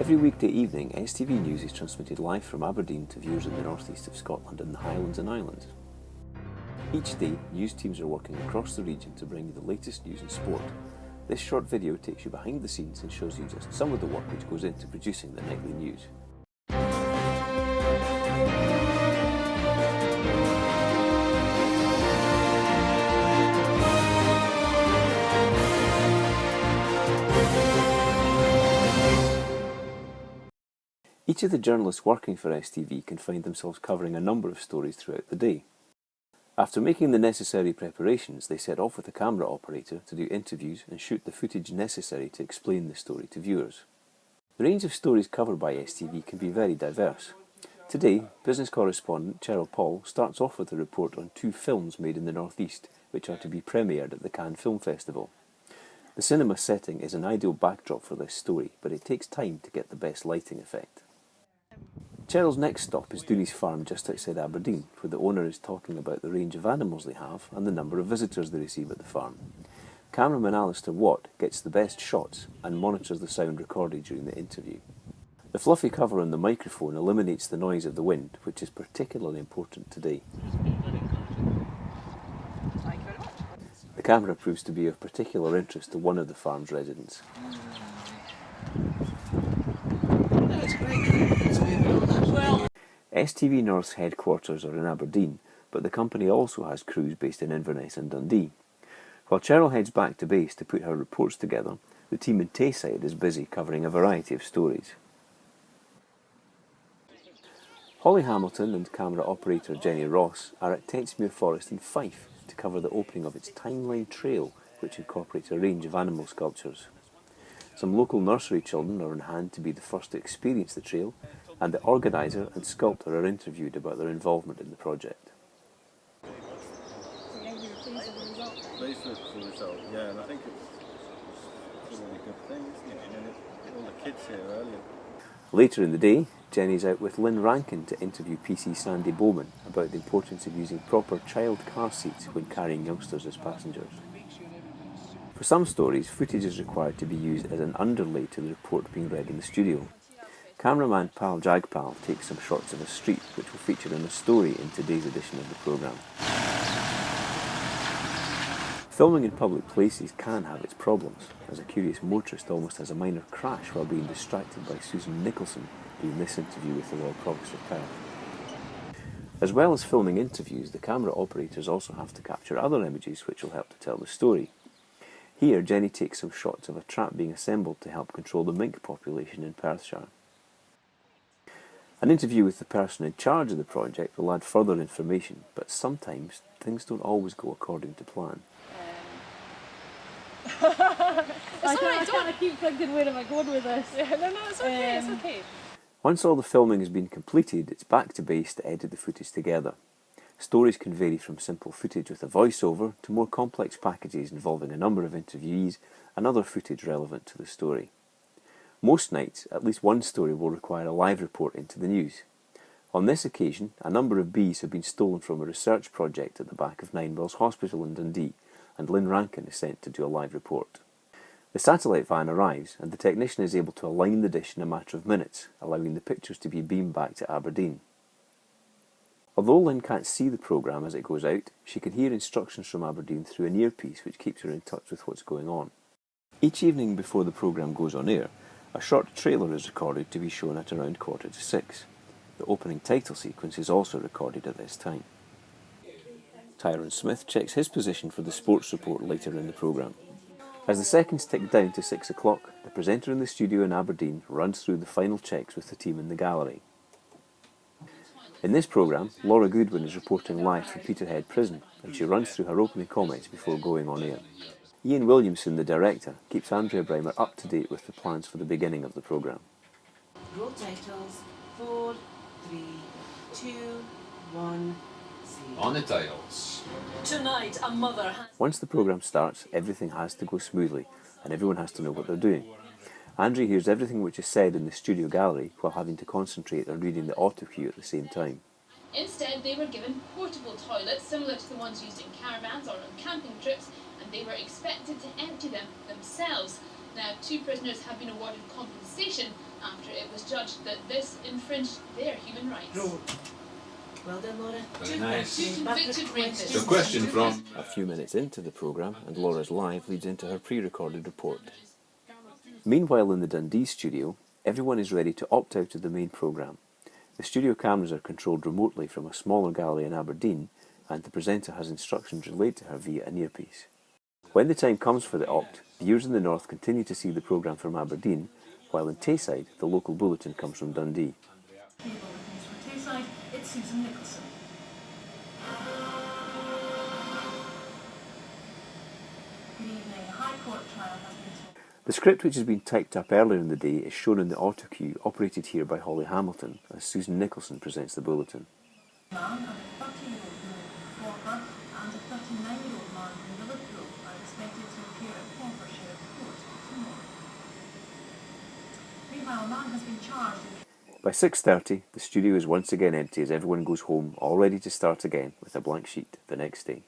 Every weekday evening, STV News is transmitted live from Aberdeen to viewers in the northeast of Scotland and the Highlands and Islands. Each day, news teams are working across the region to bring you the latest news and sport. This short video takes you behind the scenes and shows you just some of the work which goes into producing the nightly news. Each of the journalists working for STV can find themselves covering a number of stories throughout the day. After making the necessary preparations, they set off with a camera operator to do interviews and shoot the footage necessary to explain the story to viewers. The range of stories covered by STV can be very diverse. Today, business correspondent Cheryl Paul starts off with a report on 2 films made in the northeast, which are to be premiered at the Cannes Film Festival. The cinema setting is an ideal backdrop for this story, but it takes time to get the best lighting effect. Cheryl's next stop is Dooney's farm just outside Aberdeen, where the owner is talking about the range of animals they have and the number of visitors they receive at the farm. Cameraman Alistair Watt gets the best shots and monitors the sound recorded during the interview. The fluffy cover on the microphone eliminates the noise of the wind, which is particularly important today. The camera proves to be of particular interest to one of the farm's residents. STV North's headquarters are in Aberdeen, but the company also has crews based in Inverness and Dundee. While Cheryl heads back to base to put her reports together, the team in Tayside is busy covering a variety of stories. Holly Hamilton and camera operator Jenny Ross are at Tentsmuir Forest in Fife to cover the opening of its Timeline Trail, which incorporates a range of animal sculptures. Some local nursery children are on hand to be the first to experience the trail, and the organiser and sculptor are interviewed about their involvement in the project. Pleased with the result, yeah, and I think it's a really good thing, isn't it? And then all the kids here earlier. Later in the day, Jenny's out with Lynn Rankin to interview PC Sandy Bowman about the importance of using proper child car seats when carrying youngsters as passengers. For some stories, footage is required to be used as an underlay to the report being read in the studio. Cameraman Pal Jagpal takes some shots of a street which will feature in a story in today's edition of the programme. Filming in public places can have its problems, as a curious motorist almost has a minor crash while being distracted by Susan Nicholson doing this interview with the Royal Provost of Perth. As well as filming interviews, the camera operators also have to capture other images which will help to tell the story. Here, Jenny takes some shots of a trap being assembled to help control the mink population in Perthshire. An interview with the person in charge of the project will add further information, but sometimes things don't always go according to plan. I keep thinking, where am I going with this? Yeah, no, it's okay, it's okay. Once all the filming has been completed, it's back to base to edit the footage together. Stories can vary from simple footage with a voiceover to more complex packages involving a number of interviewees and other footage relevant to the story. Most nights, at least one story will require a live report into the news. On this occasion, a number of bees have been stolen from a research project at the back of Ninewells Hospital in Dundee, and Lynn Rankin is sent to do a live report. The satellite van arrives, and the technician is able to align the dish in a matter of minutes, allowing the pictures to be beamed back to Aberdeen. Although Lynn can't see the programme as it goes out, she can hear instructions from Aberdeen through an earpiece which keeps her in touch with what's going on. Each evening before the programme goes on air, a short trailer is recorded to be shown at around 6:15. The opening title sequence is also recorded at this time. Tyrone Smith checks his position for the sports report later in the programme. As the seconds tick down to 6 o'clock, the presenter in the studio in Aberdeen runs through the final checks with the team in the gallery. In this programme, Laura Goodwin is reporting live from Peterhead Prison, and she runs through her opening comments before going on air. Ian Williamson, the director, keeps Andrea Breimer up to date with the plans for the beginning of the programme. Roll titles, 4, 3, 2, 1, On the titles. Tonight, a mother has... Once the programme starts, everything has to go smoothly, and everyone has to know what they're doing. Andrea hears everything which is said in the studio gallery while having to concentrate on reading the auto cue at the same time. Instead, they were given portable toilets similar to the ones used in caravans or on camping trips, and they were expected to empty them themselves. Now, 2 prisoners have been awarded compensation after it was judged that this infringed their human rights. Well done, Laura. Very Two nice. questions. Two Back convicted with rapists. questions. So question from A few minutes into the programme, and Laura's live leads into her pre-recorded report. Meanwhile, in the Dundee studio, everyone is ready to opt out of the main programme. The studio cameras are controlled remotely from a smaller gallery in Aberdeen, and the presenter has instructions relayed to her via an earpiece. When the time comes for the opt, viewers in the north continue to see the programme from Aberdeen, while in Tayside, the local bulletin comes from Dundee. For Tayside, it's Susan Nicholson. Good evening. A High Court trial has been The script, which has been typed up earlier in the day, is shown in the autocue operated here by Holly Hamilton as Susan Nicholson presents the bulletin. a man and a 30-year-old woman from Forfar and a 39-year-old man from Liverpool are expected to appear at Forfarshire Court tomorrow. Meanwhile, a man has been charged in By 6:30, the studio is once again empty as everyone goes home, all ready to start again with a blank sheet the next day.